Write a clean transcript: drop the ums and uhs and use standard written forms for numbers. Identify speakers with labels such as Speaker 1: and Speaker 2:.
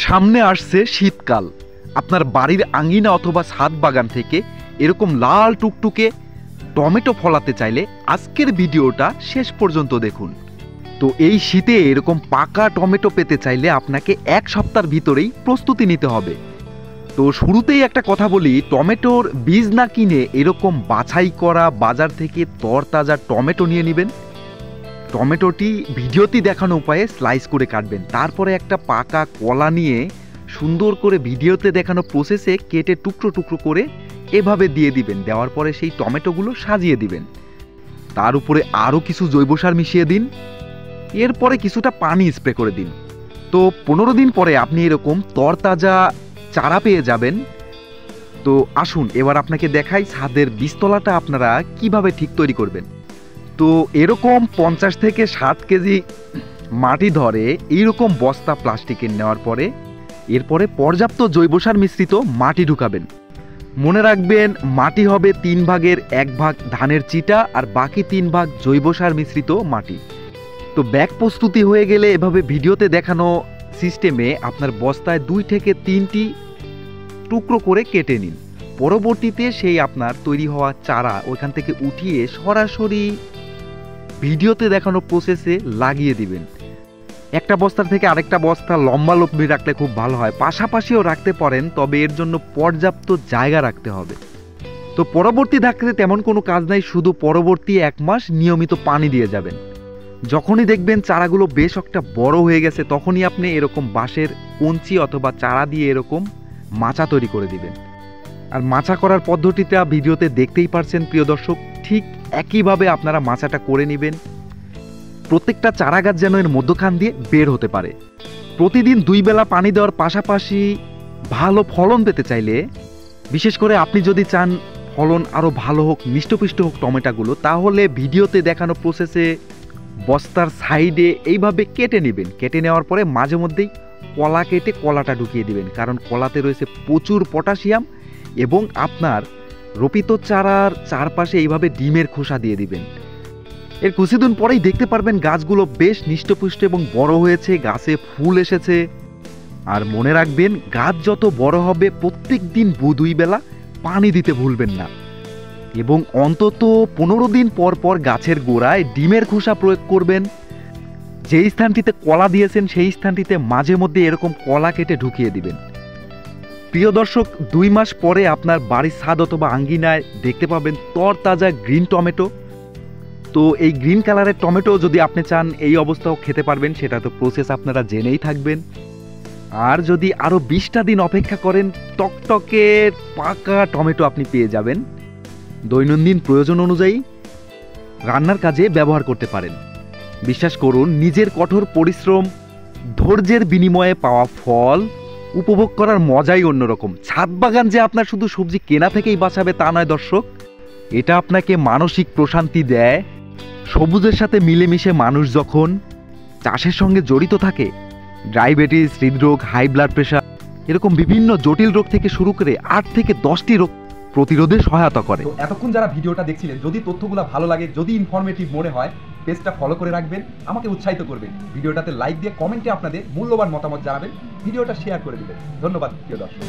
Speaker 1: সামনে আসছে শীতকাল। আপনার বাড়ির আঙিনা অথবা ছাদ বাগান থেকে এরকম লাল টুকটুকে টমেটো ফলাতে চাইলে আজকের ভিডিওটা শেষ পর্যন্ত দেখুন। তো এই শীতে এরকম পাকা টমেটো পেতে চাইলে আপনাকে এক সপ্তাহের ভিতরেই প্রস্তুতি নিতে হবে। তো শুরুতেই একটা কথা বলি, টমেটোর বীজ না কিনে এরকম বাছাই করা বাজার থেকে তরতাজা টমেটো নিয়ে নেবেন। টমেটোটি ভিডিওতে দেখানো উপায়ে স্লাইস করে কাটবেন। তারপরে একটা পাকা কলা নিয়ে সুন্দর করে ভিডিওতে দেখানো প্রসেসে কেটে টুকরো টুকরো করে এভাবে দিয়ে দিবেন। দেওয়ার পরে সেই টমেটোগুলো সাজিয়ে দিবেন। তার উপরে আরও কিছু জৈব সার মিশিয়ে দিন। এরপরে কিছুটা পানি স্প্রে করে দিন। তো 15 দিন পরে আপনি এরকম তরতাজা চারা পেয়ে যাবেন। তো আসুন এবার আপনাকে দেখাই ছাদের বীজতলাটা আপনারা কিভাবে ঠিক তৈরি করবেন। তো এরকম 50 থেকে 60 কেজি মাটি ধরে এইরকম বস্তা প্লাস্টিকের নেওয়ার পরে এরপরে পর্যাপ্ত জৈব সার মিশ্রিত মাটি ঢুকাবেন। মনে রাখবেন মাটি হবে 3 ভাগের 1 ভাগ ধানের চিটা আর বাকি 3 ভাগ জৈব সার মিশ্রিত মাটি। তো ব্যাগ প্রস্তুতি হয়ে গেলে এভাবে ভিডিওতে দেখানো সিস্টেমে আপনার বস্তায় 2 থেকে 3টি টুকরো করে কেটে নিন। পরবর্তীতে সেই আপনার তৈরি হওয়া চারা ওইখান থেকে উঠিয়ে সরাসরি ভিডিওতে দেখানো প্রসেসে লাগিয়ে দিবেন। একটা বস্তার থেকে আরেকটা বস্তা লম্বালম্বি রাখলে খুব ভালো হয়, পাশাপাশিও রাখতে পারেন, তবে এর জন্য পর্যাপ্ত জায়গা রাখতে হবে। তো পরবর্তী ধাপে তেমন কোনো কাজ নাই, শুধু পরবর্তী 1 মাস নিয়মিত পানি দিয়ে যাবেন। যখনই দেখবেন চারাগুলো বেশ একটা বড় হয়ে গেছে তখনই আপনি এরকম বাঁশের কঞ্চি অথবা চারা দিয়ে এরকম মাচা তৈরি করে দিবেন। আর মাচা করার পদ্ধতিটা ভিডিওতে দেখতেই পারছেন প্রিয় দর্শক। ঠিক একইভাবে আপনারা মাচাটা করে নেবেন। প্রত্যেকটা চারা গাছ যেন এর মধ্যখান দিয়ে বের হতে পারে। প্রতিদিন 2 বেলা পানি দেওয়ার পাশাপাশি ভালো ফলন পেতে চাইলে, বিশেষ করে আপনি যদি চান ফলন আরও ভালো হোক, মিষ্টপুষ্ট হোক টমেটোগুলো, তাহলে ভিডিওতে দেখানো প্রসেসে বস্তার সাইডে এইভাবে কেটে নেবেন। কেটে নেওয়ার পরে মাঝে মধ্যেই কলা কেটে কলাটা ঢুকিয়ে দিবেন, কারণ কলাতে রয়েছে প্রচুর পটাশিয়াম। এবং আপনার রোপিত চারার চারপাশে এইভাবে ডিমের খোসা দিয়ে দিবেন। এর কিছুদিন পরেই দেখতে পারবেন গাছগুলো বেশ হৃষ্টপুষ্ট এবং বড় হয়েছে, গাছে ফুল এসেছে। আর মনে রাখবেন গাছ যত বড় হবে প্রত্যেক দিন 2 বেলা পানি দিতে ভুলবেন না। এবং অন্তত 15 দিন পর পর গাছের গোড়ায় ডিমের খোসা প্রয়োগ করবেন। যেই স্থানটিতে কলা দিয়েছেন সেই স্থানটিতে মাঝে মধ্যে এরকম কলা কেটে ঢুকিয়ে দিবেন। প্রিয় দর্শক, 2 মাস পরে আপনার বাড়ির ছাদ অথবা আঙ্গিনায় দেখতে পাবেন তরতাজা গ্রিন টমেটো। তো এই গ্রিন কালারের টমেটো যদি আপনি চান এই অবস্থাও খেতে পারবেন, সেটা তো প্রসেস আপনারা জেনেই থাকবেন। আর যদি আরও 20টা দিন অপেক্ষা করেন টকটকে পাকা টমেটো আপনি পেয়ে যাবেন। দৈনন্দিন প্রয়োজন অনুযায়ী রান্নার কাজে ব্যবহার করতে পারেন। বিশ্বাস করুন, নিজের কঠোর পরিশ্রম ধৈর্যের বিনিময়ে পাওয়া ফল উপভোগ করার মজাই অন্যরকম। ছাদ বাগান যে আপনার শুধু সবজি কেনা থেকেই বাঁচাবে তা নয় দর্শক, এটা আপনাকে মানসিক প্রশান্তি দেয়। সবুজের সাথে মিলেমিশে মানুষ যখন চাষের সঙ্গে জড়িত থাকে, ডায়াবেটিস, হৃদরোগ, হাই ব্লাড প্রেশার এরকম বিভিন্ন জটিল রোগ থেকে শুরু করে 8 থেকে 10টি রোগ প্রতিরোধে সহায়তা করে।
Speaker 2: এতক্ষণ যারা ভিডিওটা দেখছিলেন, যদি তথ্যগুলো ভালো লাগে, যদি ইনফরমেটিভ মনে হয়, পেজটা ফলো করে রাখবেন, আমাকে উৎসাহিত করবেন। ভিডিওটাতে লাইক দিয়ে কমেন্টে আপনাদের মূল্যবান মতামত জানাবেন, ভিডিওটা শেয়ার করে দিবেন। ধন্যবাদ প্রিয় দর্শক।